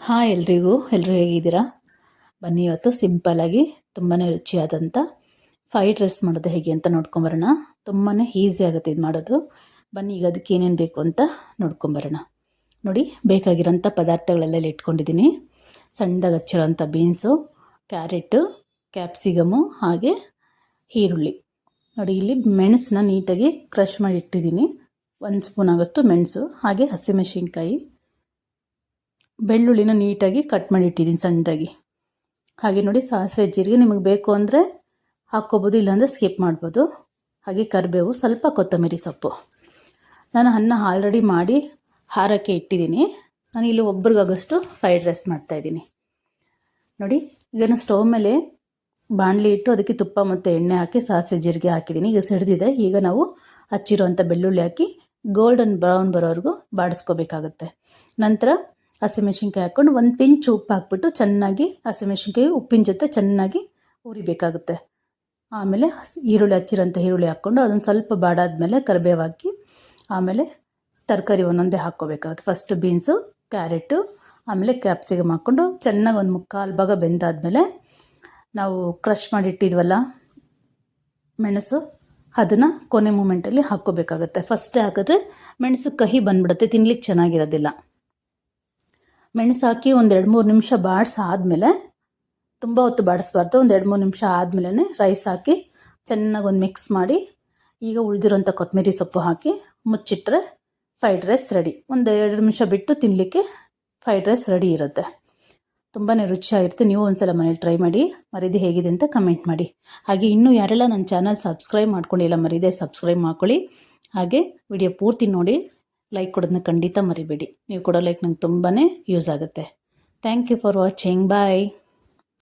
Hi ಎಲ್ಲರೂ ಹೇಗಿದ್ದೀರಾ? ಬನ್ನಿ ಇವತ್ತು ಸಿಂಪಲ್ಲಾಗಿ ತುಂಬಾ ರುಚಿಯಾದಂಥ ಫ್ರೈಡ್ ರೈಸ್ ಮಾಡೋದು ಹೇಗೆ ಅಂತ ನೋಡ್ಕೊಂಬರೋಣ. ತುಂಬಾ ಈಸಿ ಆಗುತ್ತೆ ಇದು ಮಾಡೋದು. ಬನ್ನಿ ಈಗ ಅದಕ್ಕೆ ಏನೇನು ಬೇಕು ಅಂತ ನೋಡ್ಕೊಂಬರೋಣ. ನೋಡಿ, ಬೇಕಾಗಿರೋಂಥ ಪದಾರ್ಥಗಳೆಲ್ಲ ಇಟ್ಕೊಂಡಿದ್ದೀನಿ. ಸಣ್ಣದಾಗಿ ಹಚ್ಚಿರೋಂಥ ಬೀನ್ಸು, ಕ್ಯಾರೆಟು, ಕ್ಯಾಪ್ಸಿಕಮು ಹಾಗೆ ಈರುಳ್ಳಿ. ನೋಡಿ, ಇಲ್ಲಿ ಮೆಣಸನ್ನ ನೀಟಾಗಿ ಕ್ರಷ್ ಮಾಡಿ ಇಟ್ಟಿದ್ದೀನಿ. 1 ಸ್ಪೂನ್ ಆಗೋಷ್ಟು ಮೆಣಸು, ಹಾಗೆ ಹಸಿಮೆಣಸಿನ್ಕಾಯಿ, ಬೆಳ್ಳುಳ್ಳಿನ ನೀಟಾಗಿ ಕಟ್ ಮಾಡಿ ಇಟ್ಟಿದ್ದೀನಿ ಸಣ್ಣದಾಗಿ. ಹಾಗೆ ನೋಡಿ, ಸಾಸಿವೆ ಜೀರಿಗೆ ನಿಮಗೆ ಬೇಕು ಅಂದರೆ ಹಾಕ್ಕೋಬೋದು, ಇಲ್ಲಾಂದರೆ ಸ್ಕಿಪ್ ಮಾಡ್ಬೋದು. ಹಾಗೆ ಕರಿಬೇವು, ಸ್ವಲ್ಪ ಕೊತ್ತಂಬರಿ ಸೊಪ್ಪು. ನಾನು ಅನ್ನ ಆಲ್ರೆಡಿ ಮಾಡಿ ಹಾರಕ್ಕೆ ಇಟ್ಟಿದ್ದೀನಿ. ನಾನು ಇಲ್ಲಿ ಒಬ್ರಿಗಾಗೋಷ್ಟು ಫ್ರೈಡ್ ರೈಸ್ ಮಾಡ್ತಾಯಿದ್ದೀನಿ. ನೋಡಿ, ಈಗ ಸ್ಟವ್ ಮೇಲೆ ಬಾಣಲಿ ಇಟ್ಟು ಅದಕ್ಕೆ ತುಪ್ಪ ಮತ್ತು ಎಣ್ಣೆ ಹಾಕಿ ಸಾಸಿವೆ ಜೀರಿಗೆ ಹಾಕಿದ್ದೀನಿ. ಈಗ ಸಿಡಿದಿದೆ. ಈಗ ನಾವು ಹಚ್ಚಿರುವಂಥ ಬೆಳ್ಳುಳ್ಳಿ ಹಾಕಿ ಗೋಲ್ಡನ್ ಬ್ರೌನ್ ಬರೋವರೆಗೂ ಬಾಡಿಸ್ಕೋಬೇಕಾಗತ್ತೆ. ನಂತರ ಹಸಿಮೆಣ್ಸಿನ್ಕಾಯಿ ಹಾಕ್ಕೊಂಡು 1 ಪಿಂಚ್ ಉಪ್ಪು ಹಾಕ್ಬಿಟ್ಟು ಚೆನ್ನಾಗಿ ಹಸಿಮೆಣ್ಸಿನ್ಕಾಯಿ ಉಪ್ಪಿನ ಜೊತೆ ಚೆನ್ನಾಗಿ ಉರಿಬೇಕಾಗುತ್ತೆ. ಆಮೇಲೆ ಹಚ್ಚಿರೋಂಥ ಈರುಳ್ಳಿ ಹಾಕ್ಕೊಂಡು ಅದನ್ನು ಸ್ವಲ್ಪ ಬಾಡಾದ್ಮೇಲೆ ಕರಿಬೇವು ಹಾಕಿ ಆಮೇಲೆ ತರಕಾರಿ ಒಂದೊಂದೇ ಹಾಕ್ಕೋಬೇಕಾಗುತ್ತೆ. ಫಸ್ಟ್ ಬೀನ್ಸು, ಕ್ಯಾರೆಟು, ಆಮೇಲೆ ಕ್ಯಾಪ್ಸಿಕಮ್ ಹಾಕ್ಕೊಂಡು ಚೆನ್ನಾಗಿ 1/4 ಭಾಗ ಬೆಂದಾದಮೇಲೆ ನಾವು ಕ್ರಷ್ ಮಾಡಿಟ್ಟಿದ್ವಲ್ಲ ಮೆಣಸು, ಅದನ್ನು ಕೊನೆ ಮೂಮೆಂಟಲ್ಲಿ ಹಾಕ್ಕೋಬೇಕಾಗುತ್ತೆ. ಫಸ್ಟೇ ಹಾಕಿದ್ರೆ ಮೆಣಸು ಕಹಿ ಬಂದ್ಬಿಡುತ್ತೆ, ತಿನ್ಲಿಕ್ಕೆ ಚೆನ್ನಾಗಿರೋದಿಲ್ಲ. ಮೆಣಸು ಹಾಕಿ 1-2-3 ನಿಮಿಷ ಬಾಡಿಸಾದ್ಮೇಲೆ, ತುಂಬ ಹೊತ್ತು ಬಾಡಿಸ್ಬಾರ್ದು, 1-2-3 ನಿಮಿಷ ಆದಮೇಲೆ ರೈಸ್ ಹಾಕಿ ಚೆನ್ನಾಗಿ ಮಿಕ್ಸ್ ಮಾಡಿ ಈಗ ಉಳಿದಿರೋಂಥ ಕೊತ್ತಂಬರಿ ಸೊಪ್ಪು ಹಾಕಿ ಮುಚ್ಚಿಟ್ರೆ ಫ್ರೈಡ್ ರೈಸ್ ರೆಡಿ. 1-2 ನಿಮಿಷ ಬಿಟ್ಟು ತಿನ್ನಲಿಕ್ಕೆ ಫ್ರೈಡ್ ರೈಸ್ ರೆಡಿ ಇರುತ್ತೆ. ತುಂಬಾ ರುಚಿಯಾಗಿರುತ್ತೆ. ನೀವು ಒಂದ್ಸಲ ಮನೇಲಿ ಟ್ರೈ ಮಾಡಿ, ಮರೀದೆ ಹೇಗಿದೆ ಅಂತ ಕಮೆಂಟ್ ಮಾಡಿ. ಹಾಗೆ ಇನ್ನೂ ಯಾರೆಲ್ಲ ನನ್ನ ಚಾನಲ್ ಸಬ್ಸ್ಕ್ರೈಬ್ ಮಾಡ್ಕೊಂಡಿಲ್ಲ ಮರೀದೆ ಸಬ್ಸ್ಕ್ರೈಬ್ ಮಾಡ್ಕೊಳ್ಳಿ. ಹಾಗೆ ವಿಡಿಯೋ ಪೂರ್ತಿ ನೋಡಿ, ಲೈಕ್ ಕೊಡೋದನ್ನ ಖಂಡಿತ ಮರಿಬೇಡಿ. ನೀವು ಕೊಡೋ ಲೈಕ್ ನಂಗೆ ತುಂಬಾ ಯೂಸ್ ಆಗುತ್ತೆ. Thank you for watching. Bye.